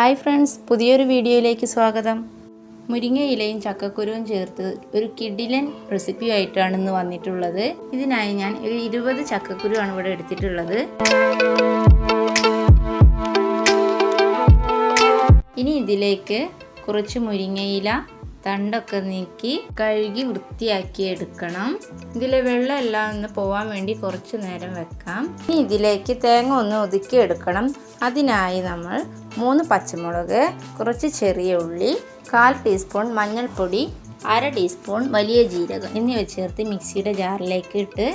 Hi friends, പുതിയൊരു വീഡിയോയിലേക്ക് സ്വാഗതം. മുരിങ്ങയിലയും ചക്കക്കുരുവും ചേർത്ത് ഒരു കിടിലൻ റെസിപ്പിയായിട്ടാണ് ഇന്ന് വന്നിട്ടുള്ളത്. ഇതിനായി ഞാൻ ഒരു 20 ചക്കക്കുരുവാണ് ഇവിടെ എടുത്തിട്ടുള്ളത്. ഇനി ഇതിലേക്ക് കുറച്ച് മുരിങ്ങയില തണ്ടൊക്കെ നീക്കി കഴുകി വൃത്തിയാക്കി എടുക്കണം. ഇതിലെ വെള്ളം എല്ലാം ഒന്ന് പോവാൻ വേണ്ടി കുറച്ച് നേരം വെക്കാം. ഇനി ഇതിലേക്ക് തേങ്ങ ഒന്ന് ഒതുക്കി എടുക്കണം. അതിനായി നമ്മൾ 3 പച്ചമുളക്, കുറച്ച് ചെറിയ ഉള്ളി, 1/4 ടീസ്പൂൺ മഞ്ഞൾപ്പൊടി, 1/2 ടീസ്പൂൺ വലിയ ജീരകം എന്നിവ ചേർത്ത് മിക്സിയുടെ ജാറിലേക്ക് ഇട്ട്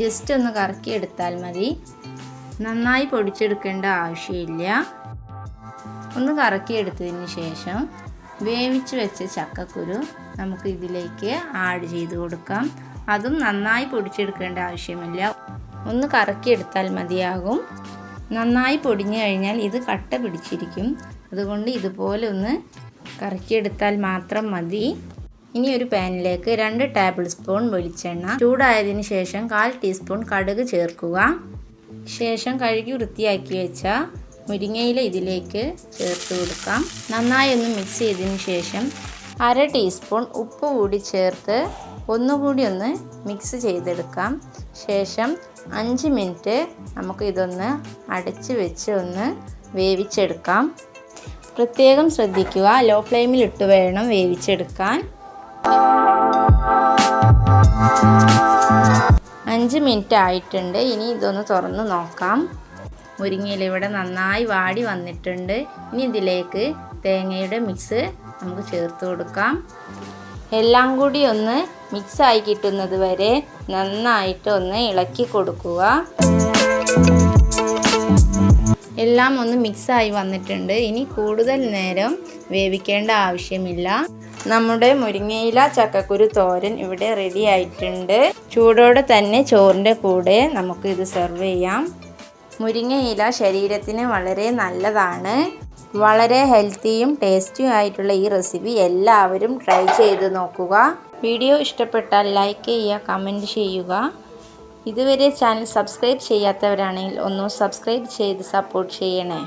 ജസ്റ്റ് ഒന്ന് കറക്കി എടുത്താൽ മതി. നന്നായി പൊടിച്ചെടുക്കേണ്ട ആവശ്യമില്ല. ഒന്ന് കറക്കി എടുത്തതിന് ശേഷം വേവിച്ച് വെച്ച ചക്കക്കുരു നമുക്ക് ഇതിലേക്ക് ആഡ് ചെയ്ത് കൊടുക്കാം. അതും നന്നായി പൊടിച്ചെടുക്കേണ്ട ആവശ്യമില്ല, ഒന്ന് കറക്കിയെടുത്താൽ മതിയാകും. നന്നായി പൊടിഞ്ഞു കഴിഞ്ഞാൽ ഇത് കട്ട പിടിച്ചിരിക്കും. അതുകൊണ്ട് ഇതുപോലെ ഒന്ന് കറക്കിയെടുത്താൽ മാത്രം മതി. ഇനി ഒരു പാനിലേക്ക് 2 ടേബിൾ സ്പൂൺ വെളിച്ചെണ്ണ ചൂടായതിനു ശേഷം 1/4 ടീസ്പൂൺ കടുക് ചേർക്കുക. ശേഷം കഴുകി വൃത്തിയാക്കി വെച്ച മുരിങ്ങയില ഇതിലേക്ക് ചേർത്ത് കൊടുക്കാം. നന്നായി ഒന്ന് മിക്സ് ചെയ്തതിന് ശേഷം 1/2 ടീസ്പൂൺ ഉപ്പ് കൂടി ചേർത്ത് ഒന്നുകൂടി ഒന്ന് മിക്സ് ചെയ്തെടുക്കാം. ശേഷം 5 മിനിറ്റ് നമുക്ക് ഇതൊന്ന് അടച്ച് വെച്ച് ഒന്ന് വേവിച്ചെടുക്കാം. പ്രത്യേകം ശ്രദ്ധിക്കുക, ലോ ഫ്ലെയിമിൽ ഇട്ട് വേണം വേവിച്ചെടുക്കാൻ. 5 മിനിറ്റ് ആയിട്ടുണ്ട്. ഇനി ഇതൊന്ന് തുറന്ന് നോക്കാം. മുരിങ്ങയില ഇവിടെ നന്നായി വാടി വന്നിട്ടുണ്ട്. ഇനി ഇതിലേക്ക് തേങ്ങയുടെ മിക്സ് നമുക്ക് ചേർത്ത് കൊടുക്കാം. എല്ലാം കൂടി ഒന്ന് മിക്സായി കിട്ടുന്നത് വരെ നന്നായിട്ട് ഒന്ന് ഇളക്കി കൊടുക്കുക. എല്ലാം ഒന്ന് മിക്സായി വന്നിട്ടുണ്ട്. ഇനി കൂടുതൽ നേരം വേവിക്കേണ്ട ആവശ്യമില്ല. നമ്മുടെ മുരിങ്ങയില ചക്കക്കുരു തോരൻ ഇവിടെ റെഡി ആയിട്ടുണ്ട്. ചൂടോടെ തന്നെ ചോറിൻ്റെ കൂടെ നമുക്ക് ഇത് സെർവ് ചെയ്യാം. മുരിങ്ങയില ശരീരത്തിന് വളരെ നല്ലതാണ്. വളരെ ഹെൽത്തിയും ടേസ്റ്റിയും ആയിട്ടുള്ള ഈ റെസിപ്പി എല്ലാവരും ട്രൈ ചെയ്ത് നോക്കുക. വീഡിയോ ഇഷ്ടപ്പെട്ടാൽ ലൈക്ക് ചെയ്യുക, കമൻറ്റ് ചെയ്യുക. ഇതുവരെ ചാനൽ സബ്സ്ക്രൈബ് ചെയ്യാത്തവരാണെങ്കിൽ ഒന്ന് സബ്സ്ക്രൈബ് ചെയ്ത് സപ്പോർട്ട് ചെയ്യണേ.